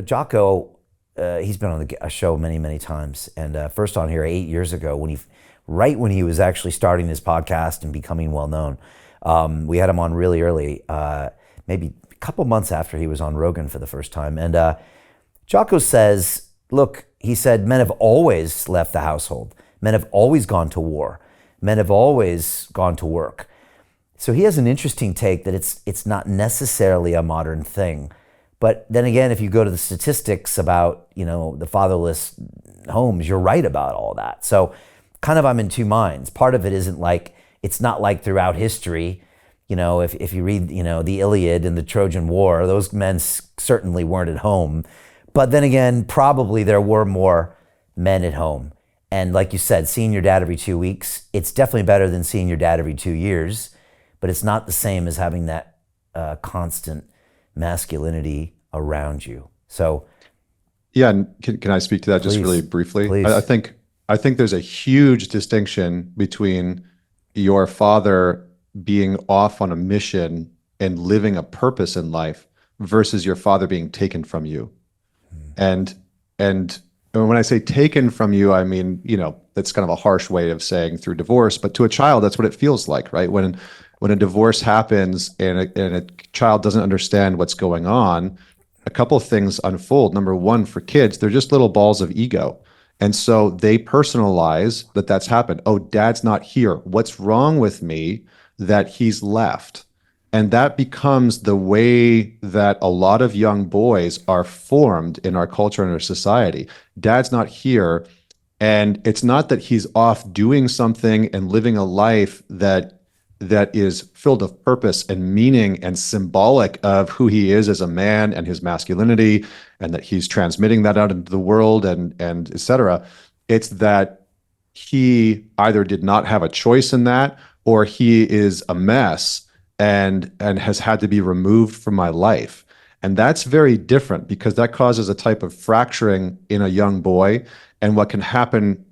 Jocko, he's been on a show many, many times, and first on here 8 years ago right when he was actually starting his podcast and becoming well known. We had him on really early, maybe a couple months after he was on Rogan for the first time. And Jocko says, look, he said, men have always left the household. Men have always gone to war. Men have always gone to work. So he has an interesting take that it's not necessarily a modern thing. But then again, if you go to the statistics about, the fatherless homes, you're right about all that. So kind of I'm in two minds. Part of it it's not like throughout history, if you read, the Iliad and the Trojan War, those men certainly weren't at home. But then again, probably there were more men at home. And like you said, seeing your dad every 2 weeks, it's definitely better than seeing your dad every 2 years, but it's not the same as having that constant masculinity around you. So, yeah, and can I speak to that just really briefly? Please. I think there's a huge distinction between your father being off on a mission and living a purpose in life versus your father being taken from you. And when I say taken from you, I mean, that's kind of a harsh way of saying through divorce, but to a child, that's what it feels like, right? When a divorce happens and a child doesn't understand what's going on, a couple of things unfold. Number one, for kids, they're just little balls of ego. And so they personalize that's happened. Oh, dad's not here. What's wrong with me that he's left? And that becomes the way that a lot of young boys are formed in our culture and our society. Dad's not here. And it's not that he's off doing something and living a life that is filled of purpose and meaning and symbolic of who he is as a man and his masculinity, and that he's transmitting that out into the world and et cetera. It's that he either did not have a choice in that, or he is a mess and has had to be removed from my life. And that's very different, because that causes a type of fracturing in a young boy. And what can happen,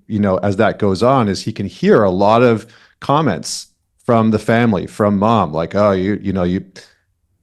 as that goes on, is he can hear a lot of comments from the family, from mom, like, oh, you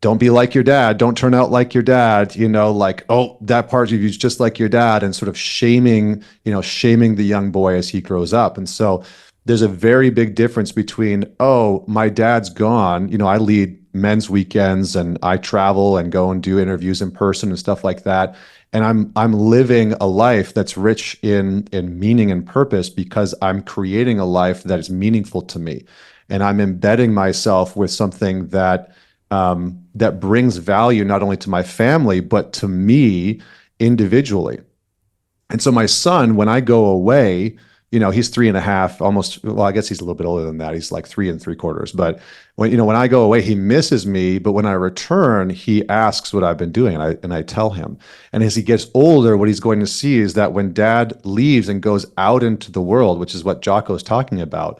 don't be like your dad, don't turn out like your dad, like, oh, that part of you's just like your dad, and sort of shaming the young boy as he grows up. And so there's a very big difference between, oh, my dad's gone, I lead men's weekends and I travel and go and do interviews in person and stuff like that. And I'm living a life that's rich in meaning and purpose, because I'm creating a life that is meaningful to me. And I'm embedding myself with something that brings value not only to my family, but to me individually. And so my son, when I go away, he's 3.5, almost, well, I guess he's a little bit older than that. He's like 3 3/4. But when I go away, he misses me. But when I return, he asks what I've been doing, and I tell him. And as he gets older, what he's going to see is that when dad leaves and goes out into the world, which is what Jocko is talking about,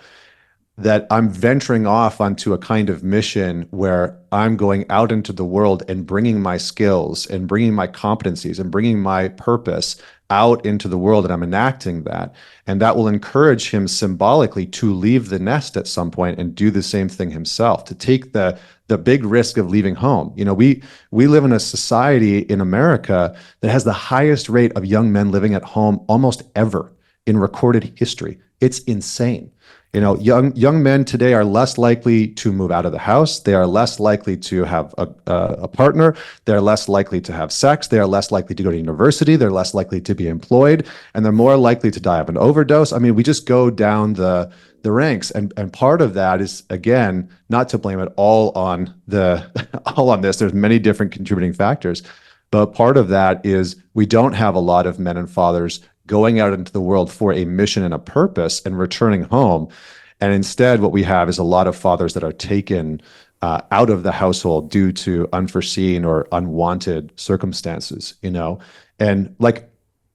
that I'm venturing off onto a kind of mission where I'm going out into the world and bringing my skills and bringing my competencies and bringing my purpose out into the world, and I'm enacting that. And that will encourage him symbolically to leave the nest at some point and do the same thing himself, to take the big risk of leaving home. We live in a society in America that has the highest rate of young men living at home almost ever in recorded history. It's insane. Young men today are less likely to move out of the house. They are less likely to have a partner. They're less likely to have sex. They are less likely to go to university. They're less likely to be employed, and they're more likely to die of an overdose. I mean, we just go down the ranks, and part of that is, again, not to blame it all on all on this. There's many different contributing factors, but part of that is we don't have a lot of men and fathers going out into the world for a mission and a purpose and returning home. And instead, what we have is a lot of fathers that are taken out of the household due to unforeseen or unwanted circumstances, And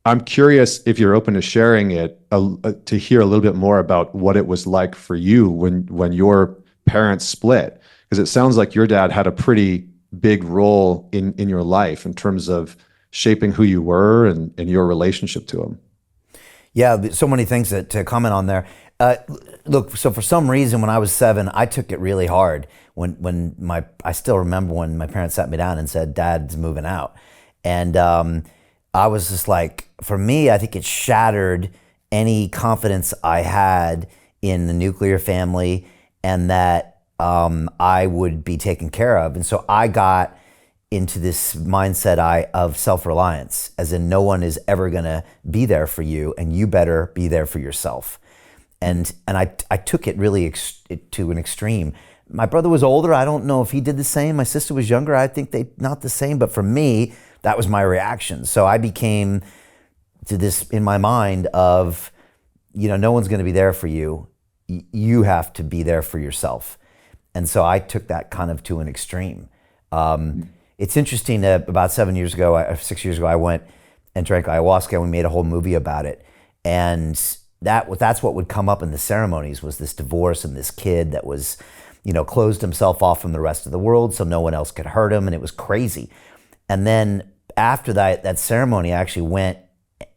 I'm curious if you're open to sharing it, to hear a little bit more about what it was like for you when your parents split. Because it sounds like your dad had a pretty big role in your life in terms of shaping who you were and your relationship to him. Yeah, so many things to comment on there. Look, so for some reason, when I was 7, I took it really hard. I still remember when my parents sat me down and said, "Dad's moving out," And I was just like, for me, I think it shattered any confidence I had in the nuclear family and that I would be taken care of. And so I got into this mindset of self-reliance, as in no one is ever gonna be there for you and you better be there for yourself. And I took it really to an extreme. My brother was older. I don't know if he did the same. My sister was younger. I think they not the same, but for me, that was my reaction. So I became to this in my mind of, no one's gonna be there for you. You have to be there for yourself. And so I took that kind of to an extreme. It's interesting that about 6 years ago, I went and drank ayahuasca and we made a whole movie about it. And that's what would come up in the ceremonies was this divorce and this kid that was, closed himself off from the rest of the world so no one else could hurt him. And it was crazy. And then after that ceremony, I actually went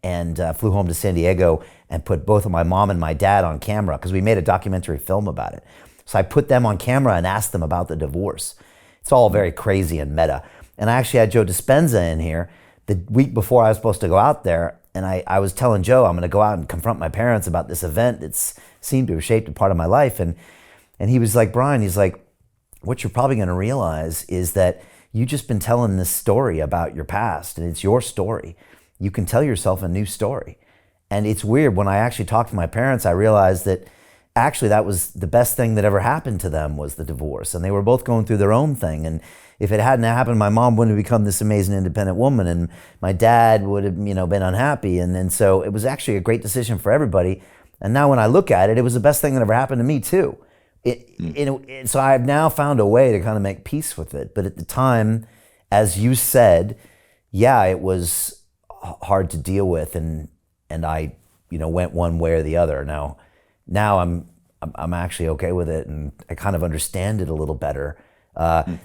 and flew home to San Diego and put both of my mom and my dad on camera because we made a documentary film about it. So I put them on camera and asked them about the divorce. It's all very crazy and meta. And I actually had Joe Dispenza in here the week before I was supposed to go out there. And I was telling Joe, I'm going to go out and confront my parents about this event that's seemed to have shaped a part of my life. And he was like, Brian, he's like, what you're probably going to realize is that you've just been telling this story about your past and it's your story. You can tell yourself a new story. And it's weird. When I actually talked to my parents, I realized that actually that was the best thing that ever happened to them was the divorce. And they were both going through their own thing. And if it hadn't happened, my mom wouldn't have become this amazing independent woman and my dad would have, been unhappy. And so it was actually a great decision for everybody. And now when I look at it, it was the best thing that ever happened to me too. So I've now found a way to kind of make peace with it. But at the time, as you said, yeah, it was hard to deal with. And I, went one way or the other. Now I'm actually okay with it and I kind of understand it a little better.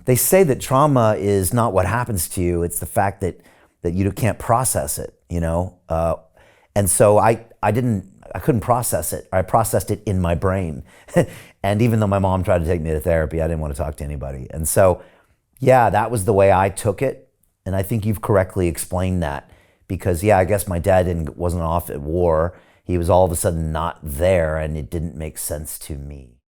They say that trauma is not what happens to you, it's the fact that you can't process it, and so I couldn't process it. I processed it in my brain. And even though my mom tried to take me to therapy, I didn't want to talk to anybody. And so, yeah, that was the way I took it. And I think you've correctly explained that because, yeah, I guess my dad wasn't off at war. He was all of a sudden not there and it didn't make sense to me.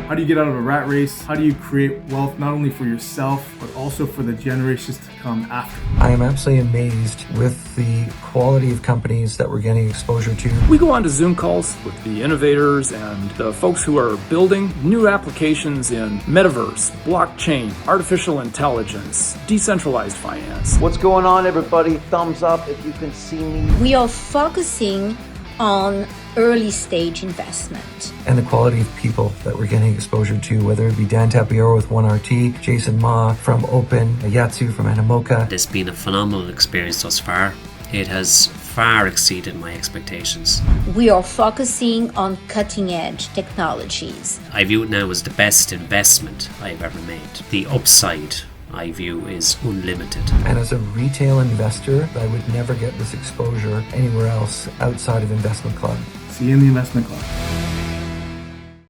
How do you get out of a rat race? How do you create wealth not only for yourself, but also for the generations to come after? I am absolutely amazed with the quality of companies that we're getting exposure to. We go on to Zoom calls with the innovators and the folks who are building new applications in metaverse, blockchain, artificial intelligence, decentralized finance. What's going on, everybody? Thumbs up if you can see me. We are focusing on early stage investment. And the quality of people that we're getting exposure to, whether it be Dan Tapiero with 1RT, Jason Ma from Open, Yatsu from Animoca. It's been a phenomenal experience thus far. It has far exceeded my expectations. We are focusing on cutting edge technologies. I view it now as the best investment I've ever made. The upside I view is unlimited. And as a retail investor, I would never get this exposure anywhere else outside of Investment Club. See you in the Investment Club.